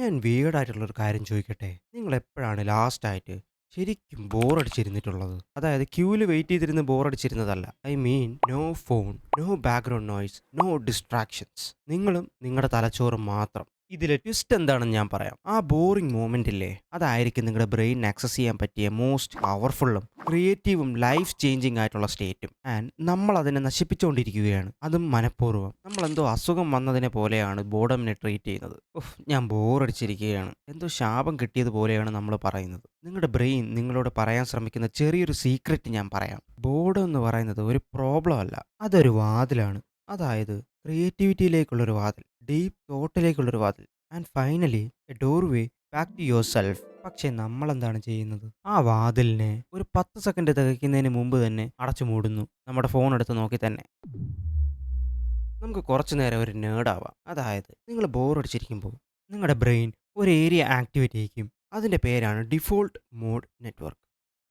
ഞാൻ വിയേർഡായിട്ടുള്ളൊരു കാര്യം ചോദിക്കട്ടെ? നിങ്ങളെപ്പോഴാണ് ലാസ്റ്റായിട്ട് ശരിക്കും ബോറടിച്ചിരുന്നിട്ടുള്ളത്? അതായത് ക്യൂവില് വെയിറ്റ് ചെയ്തിരുന്ന് ബോറടിച്ചിരുന്നതല്ല. I mean no phone, no background noise, no distractions. നിങ്ങളും നിങ്ങളുടെ തലച്ചോറും മാത്രം. ഇതിലെ ട്വിസ്റ്റ് എന്താണെന്ന് ഞാൻ പറയാം. ആ ബോറിംഗ് മൊമെന്റ് ഇല്ലേ, അതായിരിക്കും നിങ്ങളുടെ ബ്രെയിൻ ആക്സസ് ചെയ്യാൻ പറ്റിയ മോസ്റ്റ് പവർഫുള്ളും ക്രിയേറ്റീവും ലൈഫ് ചേഞ്ചിങ് ആയിട്ടുള്ള സ്റ്റേറ്റും. ആൻഡ് നമ്മൾ അതിനെ നശിപ്പിച്ചുകൊണ്ടിരിക്കുകയാണ്, അതും മനഃപൂർവ്വം. നമ്മളെന്തോ അസുഖം വന്നതിനെ പോലെയാണ് ബോർഡമിനെ ട്രീറ്റ് ചെയ്യുന്നത്. ഉഫ്, ഞാൻ ബോറടിച്ചിരിക്കുകയാണ്, എന്തോ ശാപം കിട്ടിയതുപോലെയാണ് നമ്മൾ പറയുന്നത്. നിങ്ങളുടെ ബ്രെയിൻ നിങ്ങളോട് പറയാൻ ശ്രമിക്കുന്ന ചെറിയൊരു സീക്രറ്റ് ഞാൻ പറയാം. ബോർഡം എന്ന് പറയുന്നത് ഒരു പ്രോബ്ലം അല്ല, അതൊരു വാതിലാണ്. അതായത് ക്രിയേറ്റിവിറ്റിയിലേക്കുള്ളൊരു വാതിൽ, ഡീപ്പ് തോട്ടിലേക്കുള്ളൊരു വാതിൽ, and finally a doorway back to your self. പക്ഷെ നമ്മളെന്താണ് ചെയ്യുന്നത്? ആ വാതിലിനെ ഒരു 10 സെക്കൻഡ് തികയ്ക്കുന്നതിന് മുമ്പ് തന്നെ അടച്ചു മൂടുന്നു, നമ്മുടെ ഫോൺ എടുത്ത് നോക്കി തന്നെ. നമുക്ക് കുറച്ചു നേരം ഒരു നേടാവാം. അതായത് നിങ്ങൾ ബോറടിച്ചിരിക്കുമ്പോൾ നിങ്ങളുടെ ബ്രെയിൻ ഒരു ഏരിയ ആക്ടിവേറ്റ് ചെയ്യിക്കും. അതിൻ്റെ പേരാണ് ഡിഫോൾട്ട് മോഡ് നെറ്റ്വർക്ക്.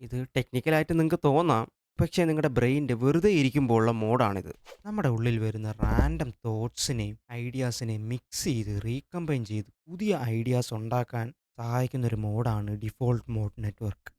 ഇത് ടെക്നിക്കലായിട്ട് നിങ്ങൾക്ക് തോന്നാം, പക്ഷേ നിങ്ങളുടെ ബ്രെയിനിൻ്റെ വെറുതെ ഇരിക്കുമ്പോൾ ഉള്ള മോഡാണിത്. നമ്മുടെ ഉള്ളിൽ വരുന്ന റാൻഡം തോട്ട്സിനെയും ഐഡിയാസിനെയും മിക്സ് ചെയ്ത് റീകമ്പൈൻ ചെയ്ത് പുതിയ ഐഡിയാസ് ഉണ്ടാക്കാൻ സഹായിക്കുന്ന ഒരു മോഡാണ് ഡിഫോൾട്ട് മോഡ് നെറ്റ്വർക്ക്.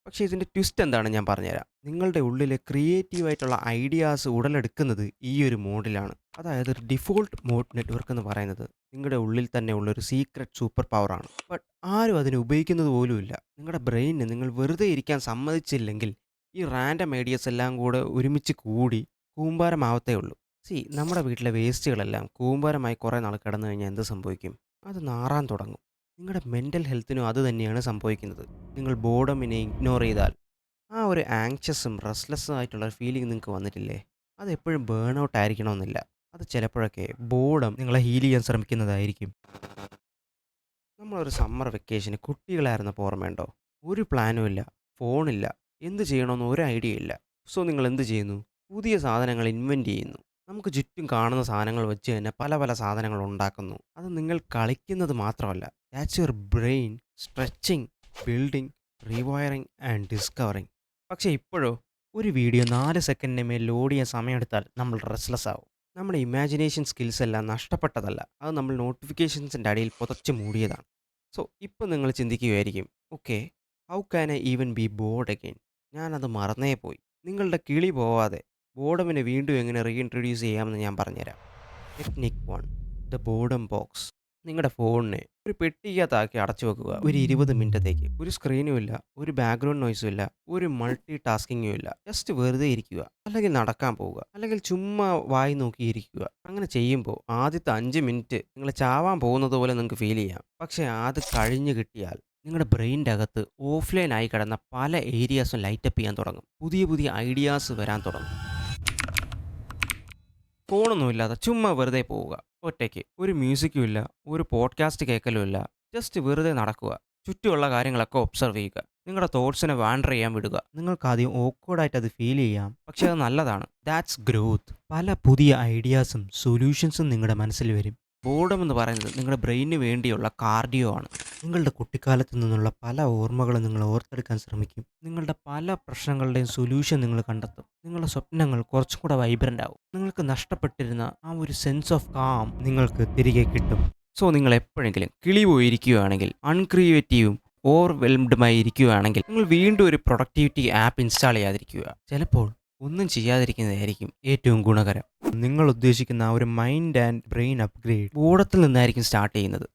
പക്ഷേ ഇതിൻ്റെ ട്വിസ്റ്റ് എന്താണെന്ന് ഞാൻ പറഞ്ഞുതരാം. നിങ്ങളുടെ ഉള്ളിലെ ക്രിയേറ്റീവായിട്ടുള്ള ഐഡിയാസ് ഉടലെടുക്കുന്നത് ഈ ഒരു മോഡിലാണ്. അതായത് ഡിഫോൾട്ട് മോഡ് നെറ്റ്വർക്ക് എന്ന് പറയുന്നത് നിങ്ങളുടെ ഉള്ളിൽ തന്നെ ഉള്ളൊരു സീക്രട്ട് സൂപ്പർ പവറാണ്. ബട്ട് ആരും അതിനെ ഉപയോഗിക്കുന്നത് പോലുമില്ല. നിങ്ങളുടെ ബ്രെയിനിന് നിങ്ങൾ വെറുതെ ഇരിക്കാൻ സമ്മതിച്ചില്ലെങ്കിൽ ഈ റാൻഡം ഐഡിയാസ് എല്ലാം കൂടെ ഒരുമിച്ച് കൂടി കൂമ്പാരമാവത്തേ ഉള്ളൂ. നമ്മുടെ വീട്ടിലെ വേസ്റ്റുകളെല്ലാം കൂമ്പാരമായി കുറേ നാൾ കിടന്നു കഴിഞ്ഞാൽ എന്ത് സംഭവിക്കും? അത് നാറാൻ തുടങ്ങും. നിങ്ങളുടെ മെൻ്റൽ ഹെൽത്തിനും അത് തന്നെയാണ് സംഭവിക്കുന്നത്. നിങ്ങൾ ബോർഡമിനെ ഇഗ്നോർ ചെയ്താൽ ആ ഒരു ആങ്ഷ്യസും റെസ്റ്റ്ലെസ്സും ആയിട്ടുള്ള ഫീലിംഗ് നിങ്ങൾക്ക് വന്നിട്ടില്ലേ? അത് എപ്പോഴും ബേൺ ഔട്ട് ആയിരിക്കണമെന്നില്ല. അത് ചിലപ്പോഴൊക്കെ ബോർഡം നിങ്ങളെ ഹീൽ ചെയ്യാൻ ശ്രമിക്കുന്നതായിരിക്കും. നമ്മളൊരു സമ്മർ വെക്കേഷന് കുട്ടികളായിരുന്നപ്പോൾ ഓർമ്മയുണ്ടോ? ഒരു പ്ലാനും ഇല്ല, ഫോണില്ല, എന്ത് ചെയ്യണമെന്ന് ഒരു ഐഡിയ ഇല്ല. സോ നിങ്ങൾ എന്ത് ചെയ്യുന്നു? പുതിയ സാധനങ്ങൾ ഇൻവെൻറ്റ് ചെയ്യുന്നു. നമുക്ക് ചുറ്റും കാണുന്ന സാധനങ്ങൾ വെച്ച് തന്നെ പല പല സാധനങ്ങൾ ഉണ്ടാക്കുന്നു. അത് നിങ്ങൾ കളിക്കുന്നത് മാത്രമല്ല, that's your brain stretching, building, rewiring and discovering. പക്ഷേ ഇപ്പോഴോ, ഒരു വീഡിയോ 4 സെക്കൻഡിന് മേൽ ലോഡ് ചെയ്യാൻ സമയമെടുത്താൽ നമ്മൾ റെസ്റ്റ്ലെസ് ആവും. നമ്മുടെ ഇമാജിനേഷൻ സ്കിൽസ് എല്ലാം നഷ്ടപ്പെട്ടതല്ല, അത് നമ്മൾ നോട്ടിഫിക്കേഷൻസിൻ്റെ അടിയിൽ പുതച്ച് മൂടിയതാണ്. സോ ഇപ്പോൾ നിങ്ങൾ ചിന്തിക്കുകയായിരിക്കും, okay, how can I even be bored again? ഞാനത് മറന്നേ പോയി. നിങ്ങളുടെ കിളി പോവാതെ ബോർഡമിനെ വീണ്ടും എങ്ങനെ റീഇൻട്രൊഡ്യൂസ് ചെയ്യാമെന്ന് ഞാൻ പറഞ്ഞുതരാം. Technique 1, the boredom box. നിങ്ങളുടെ ഫോണിനെ ഒരു പെട്ടിക്കകത്താക്കി അടച്ചു വെക്കുക ഒരു 20 മിനിറ്റത്തേക്ക്. ഒരു സ്ക്രീനും ഇല്ല, ഒരു ബാക്ക്ഗ്രൗണ്ട് നോയ്സും ഇല്ല, ഒരു മൾട്ടി ടാസ്കിങ്ങും ഇല്ല. ജസ്റ്റ് വെറുതെ ഇരിക്കുക, അല്ലെങ്കിൽ നടക്കാൻ പോവുക, അല്ലെങ്കിൽ ചുമ്മാ വായി നോക്കിയിരിക്കുക. അങ്ങനെ ചെയ്യുമ്പോൾ ആദ്യത്തെ 5 മിനിറ്റ് നിങ്ങൾ ചാവാൻ പോകുന്നത് പോലെ നിങ്ങൾക്ക് ഫീൽ ചെയ്യാം. പക്ഷേ അത് കഴിഞ്ഞ് കിട്ടിയാൽ നിങ്ങളുടെ ബ്രെയിൻ്റെ അകത്ത് ഓഫ്ലൈൻ ആയി കിടന്ന പല ഏരിയാസും ലൈറ്റപ്പ് ചെയ്യാൻ തുടങ്ങും. പുതിയ പുതിയ ഐഡിയാസ് വരാൻ തുടങ്ങും. ഫോണൊന്നുമില്ലാതെ ചുമ്മാ വെറുതെ പോവുക, ഒറ്റയ്ക്ക്. ഒരു മ്യൂസിക്കും ഇല്ല, ഒരു പോഡ്കാസ്റ്റ് കേൾക്കലും ഇല്ല. ജസ്റ്റ് വെറുതെ നടക്കുക, ചുറ്റുമുള്ള കാര്യങ്ങളൊക്കെ ഒബ്സർവ് ചെയ്യുക, നിങ്ങളുടെ തോട്ട്സിനെ വാണ്ടർ ചെയ്യാൻ വിടുക. നിങ്ങൾക്ക് ആദ്യം ഓക്വേർഡായിട്ട് അത് ഫീൽ ചെയ്യാം, പക്ഷേ അത് നല്ലതാണ്. That's growth. പല പുതിയ ഐഡിയാസും സൊല്യൂഷൻസും നിങ്ങളുടെ മനസ്സിൽ വരും. ബോർഡം എന്ന് പറയുന്നത് നിങ്ങളുടെ ബ്രെയിനിന് വേണ്ടിയുള്ള കാർഡിയോ ആണ്. നിങ്ങളുടെ കുട്ടിക്കാലത്ത് നിന്നുള്ള പല ഓർമ്മകളും നിങ്ങൾ ഓർത്തെടുക്കാൻ ശ്രമിക്കും. നിങ്ങളുടെ പല പ്രശ്നങ്ങളുടെയും സൊല്യൂഷൻ നിങ്ങൾ കണ്ടെത്തും. നിങ്ങളുടെ സ്വപ്നങ്ങൾ കുറച്ചും കൂടെ വൈബ്രൻ്റ് ആവും. നിങ്ങൾക്ക് നഷ്ടപ്പെട്ടിരുന്ന ആ ഒരു സെൻസ് ഓഫ് കാം നിങ്ങൾക്ക് തിരികെ കിട്ടും. സോ നിങ്ങൾ എപ്പോഴെങ്കിലും കിളി പോയിരിക്കുകയാണെങ്കിൽ, അൺക്രിയേറ്റീവും ഓവർവെൽംഡുമായി ഇരിക്കുകയാണെങ്കിൽ, നിങ്ങൾ വീണ്ടും ഒരു പ്രൊഡക്ടിവിറ്റി ആപ്പ് ഇൻസ്റ്റാൾ ചെയ്യാതിരിക്കുക. ചിലപ്പോൾ ഒന്നും ചെയ്യാതിരിക്കുന്നതായിരിക്കും ഏറ്റവും ഗുണകരം. നിങ്ങൾ ഉദ്ദേശിക്കുന്ന ആ ഒരു മൈൻഡ് ആൻഡ് ബ്രെയിൻ അപ്ഗ്രേഡ് ബോർഡത്തിൽ നിന്നായിരിക്കും സ്റ്റാർട്ട് ചെയ്യുന്നത്.